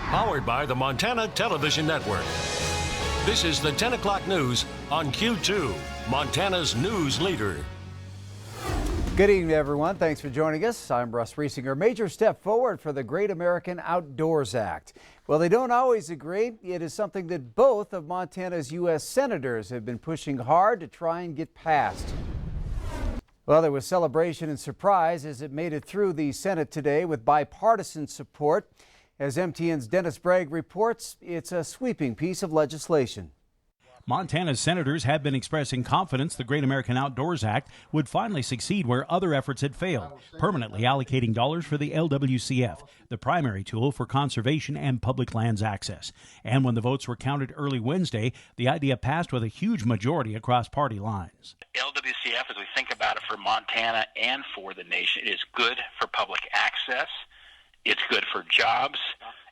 Powered by the Montana Television Network. This is the 10 o'clock news on Q2, Montana's news leader. Good evening, everyone. Thanks for joining us. I'm Russ Riesinger. Major step forward for the Great American Outdoors Act. Well, they don't always agree. It is something that both of Montana's U.S. senators have been pushing hard to try and get passed. Well, there was celebration and surprise as it made it through the Senate today with bipartisan support. As MTN's Dennis Bragg reports, it's a sweeping piece of legislation. Montana's senators have been expressing confidence the Great American Outdoors Act would finally succeed where other efforts had failed, permanently allocating dollars for the LWCF, the primary tool for conservation and public lands access. And when the votes were counted early Wednesday, the idea passed with a huge majority across party lines. LWCF, as we think about it for Montana and for the nation, is good for public access, it's good for jobs,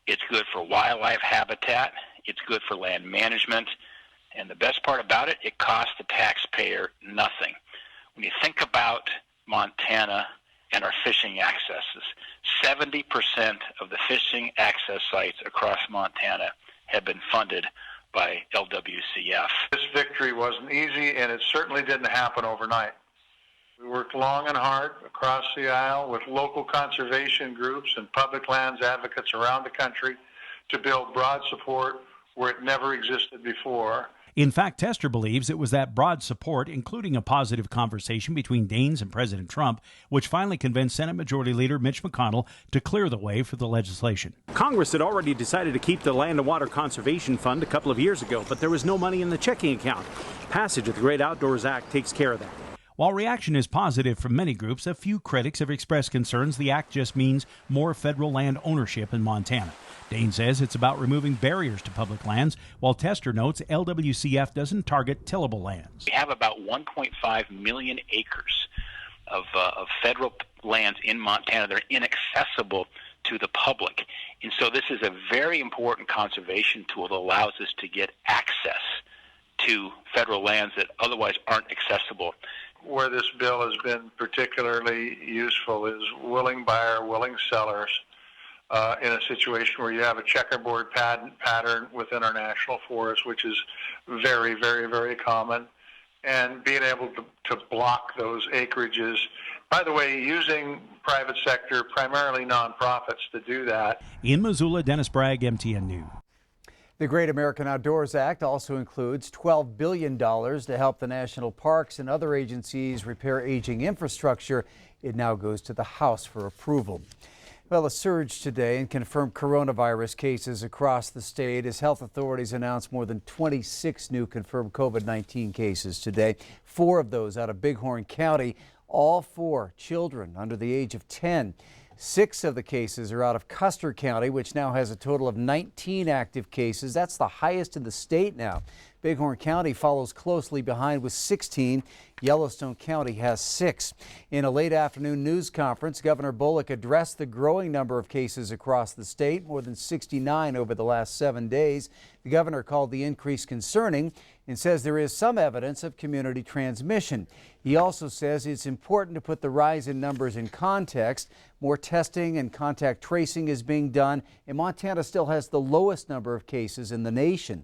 it's good for wildlife habitat, it's good for land management. And the best part about it, it costs the taxpayer nothing. When you think about Montana and our fishing accesses, 70% of the fishing access sites across Montana have been funded by LWCF. This victory wasn't easy, and it certainly didn't happen overnight. We worked long and hard across the aisle with local conservation groups and public lands advocates around the country to build broad support where it never existed before. In fact, Tester believes it was that broad support, including a positive conversation between Daines and President Trump, which finally convinced Senate Majority Leader Mitch McConnell to clear the way for the legislation. Congress had already decided to keep the Land and Water Conservation Fund a couple of years ago, but there was no money in the checking account. Passage of the Great Outdoors Act takes care of that. While reaction is positive from many groups, a few critics have expressed concerns the act just means more federal land ownership in Montana. Daines says it's about removing barriers to public lands, while Tester notes LWCF doesn't target tillable lands. We have about 1.5 million acres of federal lands in Montana that are inaccessible to the public. And so this is a very important conservation tool that allows us to get access to federal lands that otherwise aren't accessible. Where this bill has been particularly useful is willing buyer, willing sellers. In a situation where you have a checkerboard pattern within our national forest, which is very, very, very common, and being able to block those acreages. By the way, using private sector, primarily nonprofits, to do that. In Missoula, Dennis Bragg, MTN News. The Great American Outdoors Act also includes $12 billion to help the national parks and other agencies repair aging infrastructure. It now goes to the House for approval. Well, a surge today in confirmed coronavirus cases across the state as health authorities announced more than 26 new confirmed COVID-19 cases today. 4 of those out of Bighorn County, all 4 children under the age of 10. 6 of the cases are out of Custer County, which now has a total of 19 active cases. That's the highest in the state now. Bighorn County follows closely behind with 16. Yellowstone County has 6. In a late afternoon news conference, Governor Bullock addressed the growing number of cases across the state, more than 69 over the last 7 days. The governor called the increase concerning and says there is some evidence of community transmission. He also says it's important to put the rise in numbers in context. More testing and contact tracing is being done, and Montana still has the lowest number of cases in the nation.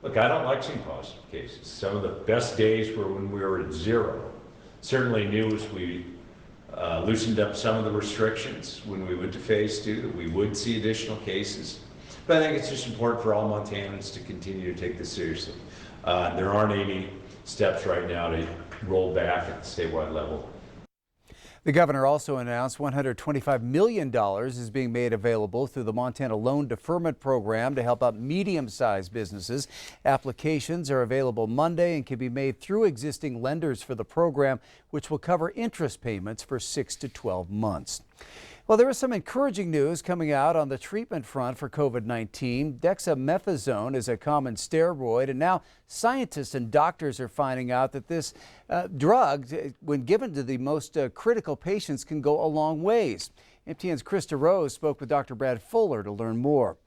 Look, I don't like seeing positive cases. Some of the best days were when we were at 0. Certainly knew as we loosened up some of the restrictions when we went to phase 2 that we would see additional cases. But I think it's just important for all Montanans to continue to take this seriously. There aren't any steps right now to roll back at the statewide level. The governor also announced $125 million is being made available through the Montana Loan Deferment Program to help out medium-sized businesses. Applications are available Monday and can be made through existing lenders for the program, which will cover interest payments for 6 to 12 months. Well, there is some encouraging news coming out on the treatment front for COVID-19. Dexamethasone is a common steroid, and now scientists and doctors are finding out that this drug, when given to the most critical patients, can go a long ways. MTN's Krista Rose spoke with Dr. Brad Fuller to learn more.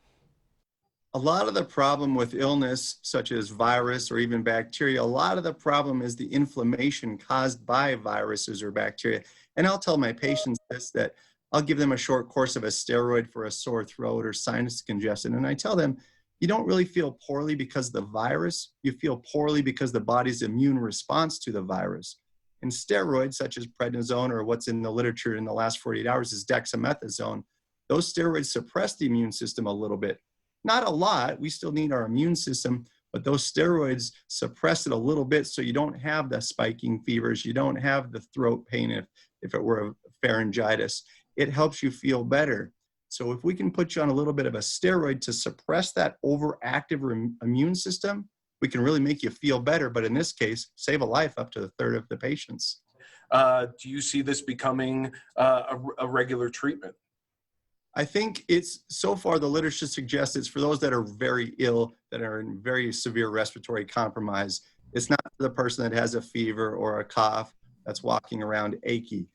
A lot of the problem with illness, such as virus or even bacteria, a lot of the problem is the inflammation caused by viruses or bacteria. And I'll tell my patients this, that I'll give them a short course of a steroid for a sore throat or sinus congestion. And I tell them, you don't really feel poorly because of the virus. You feel poorly because the body's immune response to the virus. And steroids such as prednisone, or what's in the literature in the last 48 hours is dexamethasone, those steroids suppress the immune system a little bit. Not a lot, we still need our immune system, but those steroids suppress it a little bit so you don't have the spiking fevers, you don't have the throat pain if it were a pharyngitis. It helps you feel better. So if we can put you on a little bit of a steroid to suppress that overactive immune system, we can really make you feel better, but in this case, save a life up to a third of the patients. Do you see this becoming a regular treatment? I think it's, so far the literature suggests it's for those that are very ill, that are in very severe respiratory compromise. It's not for the person that has a fever or a cough that's walking around achy.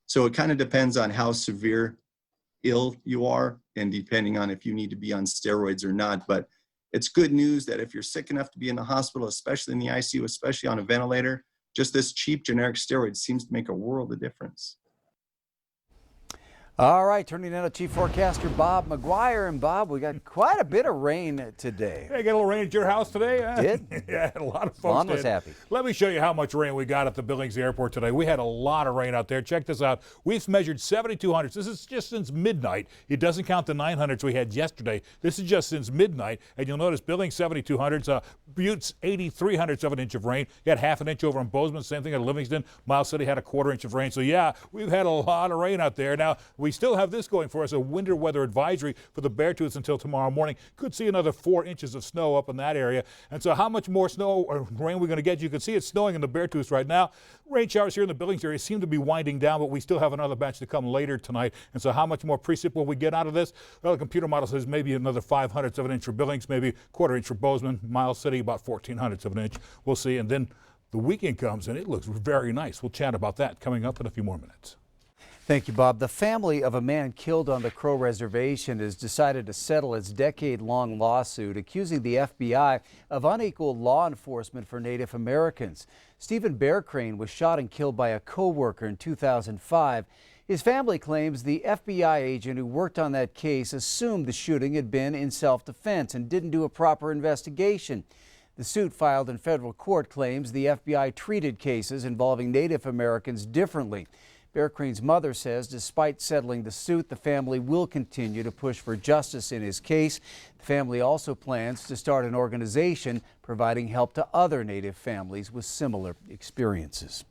So it kind of depends on how severe ill you are and depending on if you need to be on steroids or not. But it's good news that if you're sick enough to be in the hospital, especially in the ICU, especially on a ventilator, just this cheap generic steroid seems to make a world of difference. All right, turning now to Chief Forecaster Bob McGuire. And Bob, we got quite a bit of rain today. Hey, got a little rain at your house today? Huh? Did? Yeah, a lot of folks Lon did. was happy. Let me show you how much rain we got at the Billings Airport today. We had a lot of rain out there. Check this out. We've measured 7,200. This is just since midnight. It doesn't count the 900s we had yesterday. This is just since midnight. And you'll notice Billings 7,200s, Butte's 8,300ths of an inch of rain. You had half an inch over in Bozeman. Same thing at Livingston. Miles City had a quarter inch of rain. So yeah, we've had a lot of rain out there. Now, we still have this going for us, a winter weather advisory for the Beartooths until tomorrow morning. Could see another 4 inches of snow up in that area. And so how much more snow or rain we're going to get? You can see it's snowing in the Beartooths right now. Rain showers here in the Billings area seem to be winding down, but we still have another batch to come later tonight. And so how much more precip will we get out of this? Well, the computer model says maybe another 5/100ths of an inch for Billings, maybe quarter inch for Bozeman, Miles City about 1/1400ths of an inch. We'll see. And then the weekend comes and it looks very nice. We'll chat about that coming up in a few more minutes. Thank you, Bob. The family of a man killed on the Crow Reservation has decided to settle its decade-long lawsuit accusing the FBI of unequal law enforcement for Native Americans. Stephen Bearcrane was shot and killed by a co-worker in 2005. His family claims the FBI agent who worked on that case assumed the shooting had been in self-defense and didn't do a proper investigation. The suit filed in federal court claims the FBI treated cases involving Native Americans differently. Bearcrane's mother says despite settling the suit, the family will continue to push for justice in his case. The family also plans to start an organization providing help to other Native families with similar experiences.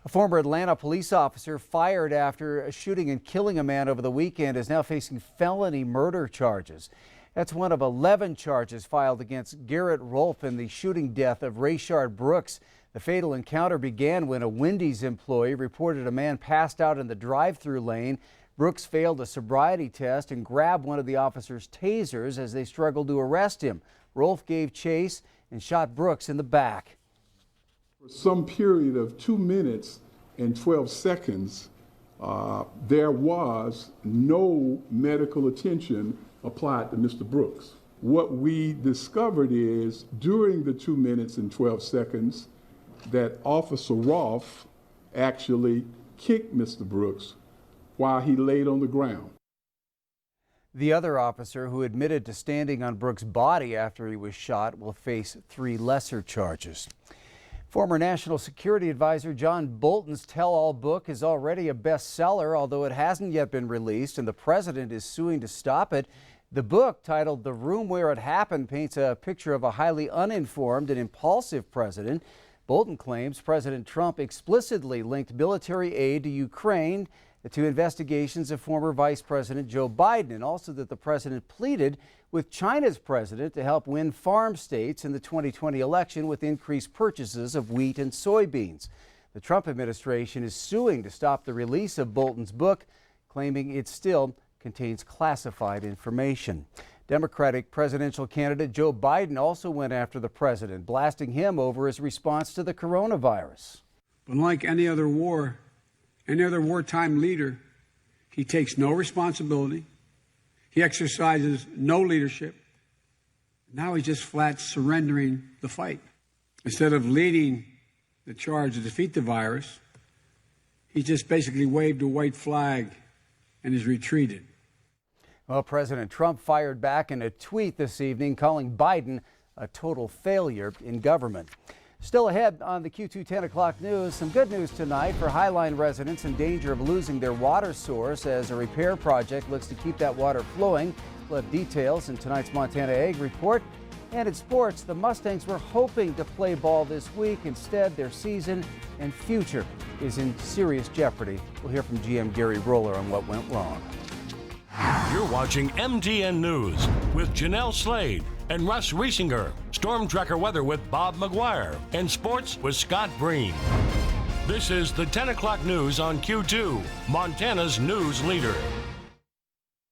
A former Atlanta police officer fired after shooting and killing a man over the weekend is now facing felony murder charges. That's one of 11 charges filed against Garrett Rolfe in the shooting death of Rayshard Brooks. The fatal encounter began when a Wendy's employee reported a man passed out in the drive-through lane. Brooks failed a sobriety test and grabbed one of the officer's tasers as they struggled to arrest him. Rolfe gave chase and shot Brooks in the back. For some period of 2 minutes and 12 seconds, there was no medical attention applied to Mr. Brooks. What we discovered is during the 2 minutes and 12 seconds that Officer Rolfe actually kicked Mr. Brooks while he laid on the ground. The other officer, who admitted to standing on Brooks' body after he was shot, will face 3 lesser charges. Former National Security Advisor John Bolton's tell-all book is already a bestseller, although it hasn't yet been released, and the president is suing to stop it. The book, titled The Room Where It Happened, paints a picture of a highly uninformed and impulsive president. Bolton claims President Trump explicitly linked military aid to Ukraine to investigations of former Vice President Joe Biden, and also that the president pleaded with China's president to help win farm states in the 2020 election with increased purchases of wheat and soybeans. The Trump administration is suing to stop the release of Bolton's book, claiming it still contains classified information. Democratic presidential candidate Joe Biden also went after the president, blasting him over his response to the coronavirus. But like any other wartime leader, he takes no responsibility. He exercises no leadership. Now he's just flat surrendering the fight. Instead of leading the charge to defeat the virus, he just basically waved a white flag and has retreated. Well, President Trump fired back in a tweet this evening, calling Biden a total failure in government. Still ahead on the Q2 10 o'clock news, some good news tonight for Highline residents in danger of losing their water source as a repair project looks to keep that water flowing. We'll have details in tonight's Montana Ag Report. And in sports, the Mustangs were hoping to play ball this week. Instead, their season and future is in serious jeopardy. We'll hear from GM Gary Roller on what went wrong. You're watching MTN News with Janelle Slade and Russ Riesinger. Storm Tracker weather with Bob McGuire. And sports with Scott Breen. This is the 10 o'clock news on Q2, Montana's news leader.